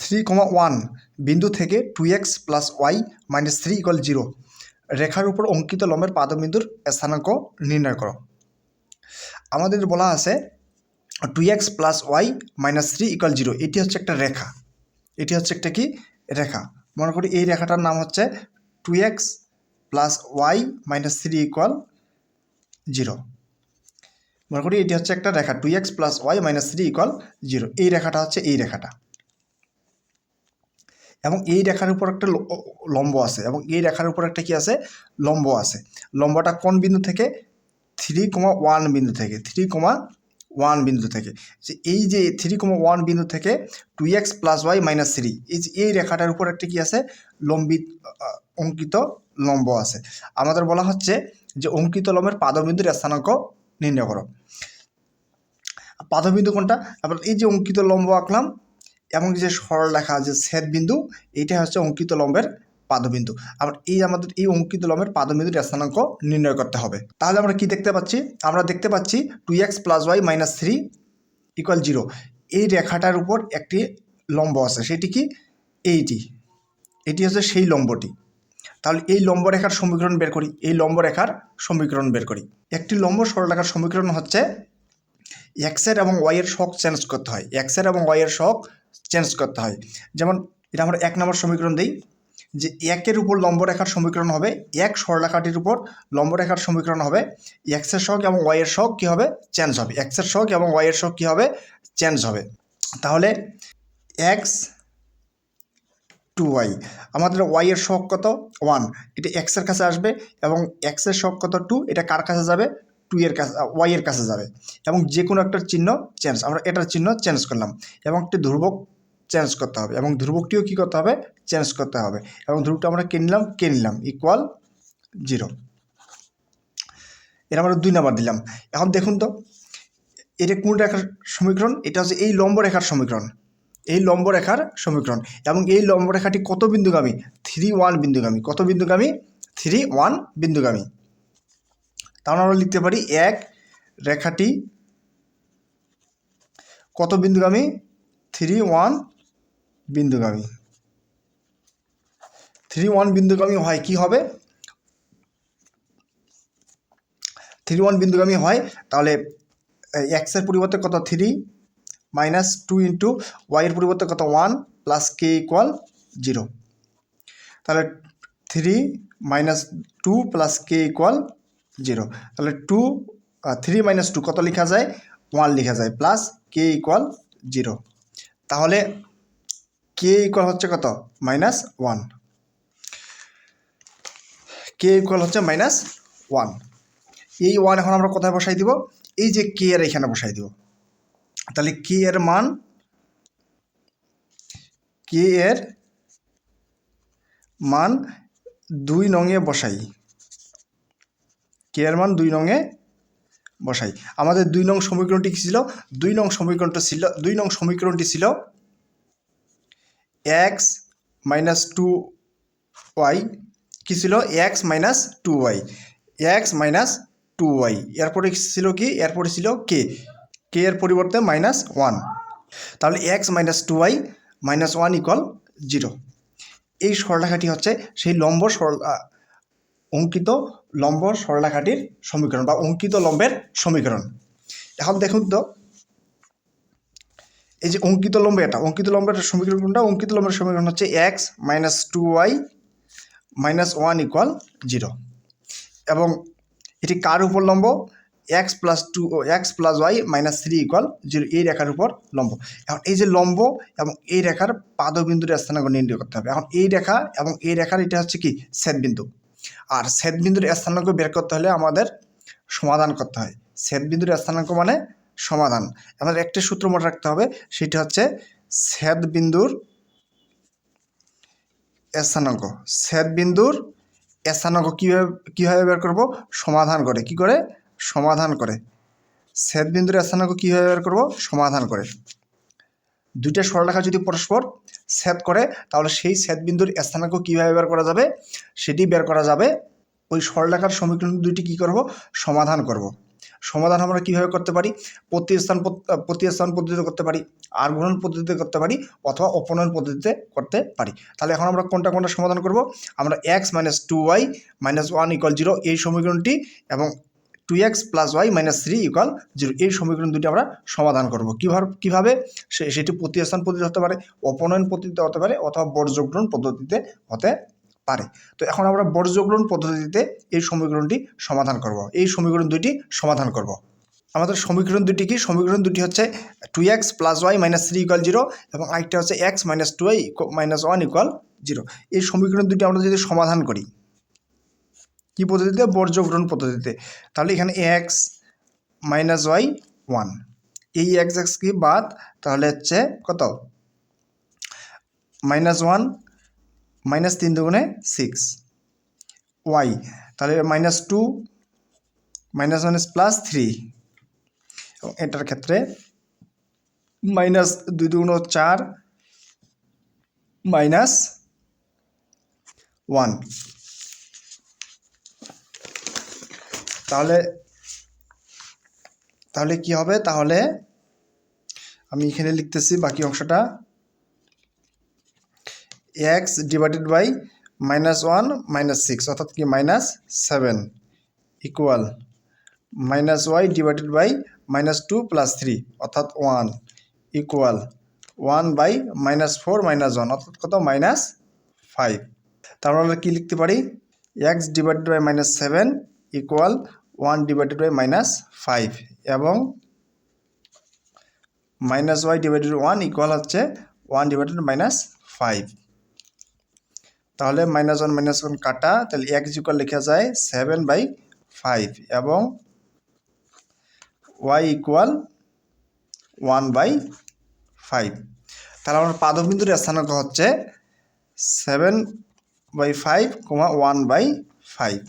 3,1 বিন্দু থেকে 2x plus y minus 3 equal 0 রেখার উপর অঙ্কিত লম্বের পাদবিন্দুর স্থানাঙ্ক নির্ণয় করো। আমাদের বলা আছে 2x plus y minus 3 equal 0, এটি হচ্ছে একটা রেখা। এটি হচ্ছে একটা কি রেখা? মনে করি এই রেখাটার নাম হচ্ছে 2x plus y minus 3 equal 0। মনে করি এটি হচ্ছে একটা রেখা 2x plus y minus 3 equal 0। এই রেখাটা হচ্ছে এই রেখাটা, এবং এই রেখার উপর একটা লম্ব আছে, এবং এই রেখার উপর একটা কি আছে? লম্ব আছে। লম্বটা কোন বিন্দু থেকে? 3,1 বিন্দু থেকে। 3,1 বিন্দু থেকে এই যে 3,1 বিন্দু থেকে 2x প্লাস ওয়াই মাইনাস 3, এই রেখাটার উপর একটা কি আছে? অঙ্কিত লম্ব আছে। আমাদের বলা হচ্ছে যে অঙ্কিত লম্বের পাদবিন্দুর স্থানাঙ্ক নির্ণয় করো। পাদবিন্দু কোনটা? আবার এই যে অঙ্কিত লম্ব আঁকলাম এবং যে সরলরেখা যে ছেদ বিন্দু, এইটা হচ্ছে অঙ্কিত লম্বের পাদবিন্দু। আবার আমাদের এই অঙ্কিত লম্বের পাদবিন্দুর স্থানাঙ্ক নির্ণয় করতে হবে। তাহলে আমরা কি দেখতে পাচ্ছি? আমরা দেখতে পাচ্ছি 2x plus y minus 3 equal 0। এই রেখাটার উপর একটি লম্ব আছে, সেটি কি? এটি হচ্ছে সেই লম্বটি। তাহলে এই লম্ব রেখার সমীকরণ বের করি। এই লম্ব রেখার সমীকরণ বের করি। একটি লম্ব সরলরেখার সমীকরণ হচ্ছে এক্সের এবং ওয়াইয়ের সহগ চেঞ্জ করতে হয়। এক্সের এবং ওয়াইয়ের সহগ চেঞ্জ করতে হয়। যেমন এটা আমরা 1 নম্বর সমীকরণ দিই, যে 1-এর উপর লম্বরেখার সমীকরণ হবে, এক সরলরেখাটির উপর লম্বরেখার সমীকরণ হবে এক্সের সহগ এবং ওয়াইয়ের সহগ কী হবে? চেঞ্জ হবে। এক্সের সহগ এবং ওয়াইয়ের সহগ কী হবে? চেঞ্জ হবে। তাহলে এক্স টু ওয়াই, আমাদের ওয়াইয়ের সহগ কত? 1, এটা এক্সের কাছে আসবে, এবং এক্সের সহগ কত? 2, এটা কার কাছে যাবে? 2 এর কাছে, ওয়াইয়ের কাছে যাবে। এবং যে কোনো একটা চিহ্ন চেঞ্জ, আমরা এটার চিহ্ন চেঞ্জ করলাম, এবং একটি ধ্রুবক চেঞ্জ করতে হবে, এবং ধ্রুবকটিও কী করতে হবে? চেঞ্জ করতে হবে। এবং ধ্রুবকটা আমরা কে নিলাম ইকুয়াল 0। এর আমরা 2 নাম্বার দিলাম। এখন দেখুন তো এটা কোন রেখার সমীকরণ? এটা হচ্ছে এই লম্ব রেখার সমীকরণ। এই লম্ব রেখার সমীকরণ, এবং এই লম্ব রেখাটি কত বিন্দুগামী? 3,1 বিন্দুগামী। কত বিন্দুগামী? 3,1 বিন্দুগামী। তাহলে আমরা লিখতে পারি এক রেখাটি কত বিন্দুগামী? 3,1 বিন্দুগামী। 3,1 বিন্দুগামী হয় কি হবে? 3,1 বিন্দুগামী হয়। তাহলে এক্সের পরিবর্তে কত? 3 মাইনাস 2 ইন্টু ওয়াইয়ের পরিবর্তে কত? 1 প্লাস কে ইকুয়াল 0। তাহলে 3 মাইনাস 2 প্লাস কে ইকুয়াল 0। তাহলে 3 মাইনাস 2 কত লেখা যায়? 1 লেখা যায়, প্লাস কে ইকুয়াল 0। তাহলে কে ইকুয়াল হচ্ছে কত? -1। কে ইকুয়াল হচ্ছে -1। এই 1 এখন আমরা কোথায় বসাই দিব? এই যে কে এর এখানে বসাই দিব। তাহলে কে এর মান 2 নংয়ে বসাই। কে এর মান 2 নংয়ে বসাই। আমাদের 2 নং সমীকরণটি কী ছিল? 2 নং সমীকরণটি ছিল এক্স মাইনাস 2y, কী ছিল? X minus 2y, x minus 2y। এরপরে ছিল কি? এরপরে ছিল কে এর পরিবর্তে -1। তাহলে x minus 2y minus 1 equal 0। এই সরলরেখাটি হচ্ছে সেই অঙ্কিত লম্ব সরলরেখাটির সমীকরণ বা অঙ্কিত লম্বের সমীকরণ। এখন দেখুন তো এই যে অঙ্কিত লম্ব, এটা অঙ্কিত লম্বের সমীকরণ কোনটা? অঙ্কিত লম্বের সমীকরণ হচ্ছে x minus 2y minus 1 equal 0। এবং এটি কার উপর লম্ব? X plus y minus 3 equal 0, এই রেখার উপর লম্ব। এখন এই যে লম্ব এবং এই রেখার পাদবিন্দুর স্থানাঙ্ক নির্ণয় করতে হবে। এখন এই রেখা এবং এই রেখার এটা হচ্ছে কি? ছেদবিন্দু। আর ছেদবিন্দুর স্থানাঙ্ক বের করতে হলে আমাদের সমাধান করতে হয়। ছেদবিন্দুর স্থানাঙ্ক মানে সমাধান। আমাদের একটি সূত্র মনে রাখতে হবে, সেটা হচ্ছে ছেদবিন্দুর স্থানাঙ্ক। ছেদবিন্দুর স্থানাঙ্ক কীভাবে বের করব? সমাধান করে। কি করে? সমাধান করে। ছেদবিন্দুর স্থানাঙ্ক কীভাবে বের করব? সমাধান করে। দুইটা সরলরেখা যদি পরস্পর ছেদ করে, তাহলে সেই ছেদবিন্দুর স্থানাঙ্ক কীভাবে বের করা যাবে? সেটি বের করা যাবে ওই সরলরেখার সমীকরণ দুইটি কী করব? সমাধান করব। সমাধান আমরা কীভাবে করতে পারি? প্রতিস্থান পদ্ধতিতে করতে পারি, আর গুণন পদ্ধতিতে করতে পারি, অথবা অপনয়ন পদ্ধতিতে করতে পারি। তাহলে এখন আমরা কোনটা সমাধান করব? আমরা x - 2y - 1 = 0 এই সমীকরণটি এবং 2x + y - 3 = 0 এই সমীকরণ দুটি আমরা সমাধান করব। কিভাবে? সেটি প্রতিস্থান পদ্ধতি হতে পারে, অপনয়ন পদ্ধতিতে হতে পারে, অথবা বর্জ্যগ্রহণ পদ্ধতিতে হতে পারে। তো এখন আমরা বর্জ্যগ্রহণ পদ্ধতিতে এই সমীকরণটি সমাধান করব, এই সমীকরণ দুটি সমাধান করব। আমাদের সমীকরণ দুটি কি? সমীকরণ দুটি হচ্ছে 2x + y - 3 = 0 এবং আরেকটা হচ্ছে x - 2y - 1 = 0। এই সমীকরণ দুটি আমরা যদি সমাধান করি কি পদ্ধতিতে? বর্জ্যগ্রহণ পদ্ধতিতে। তাহলে এখানে x - y 1, এই x কি বাদ, তাহলে হচ্ছে কত? -1 -3 দুগুণে 6 y, তাহলে -2 -1 +3 এবং এটার ক্ষেত্রে -2 দুগুণ 4 -1। তাহলে কি হবে? তাহলে আমি এখানে লিখতেছি বাকি অংশটা, x / -1 - 6 অর্থাৎ কি -7 ইকুয়াল -y / -2 + 3 অর্থাৎ 1 ইকুয়াল 1/-4 - 1 অর্থাৎ কত? -5। তারপর আমরা কি লিখতে পারি? x / -7 ইকুয়াল 1 / -5 এবং -y / 1 ইকুয়াল হচ্ছে 1 / -5। তাহলে -1 - 1 কাটা, তাহলে x ইকুয়াল লেখা যায় 7/5 এবং y ইকুয়াল 1/5। তাহলে আমার পাদবিন্দুর স্থানাঙ্ক হচ্ছে 7/5, 1/5।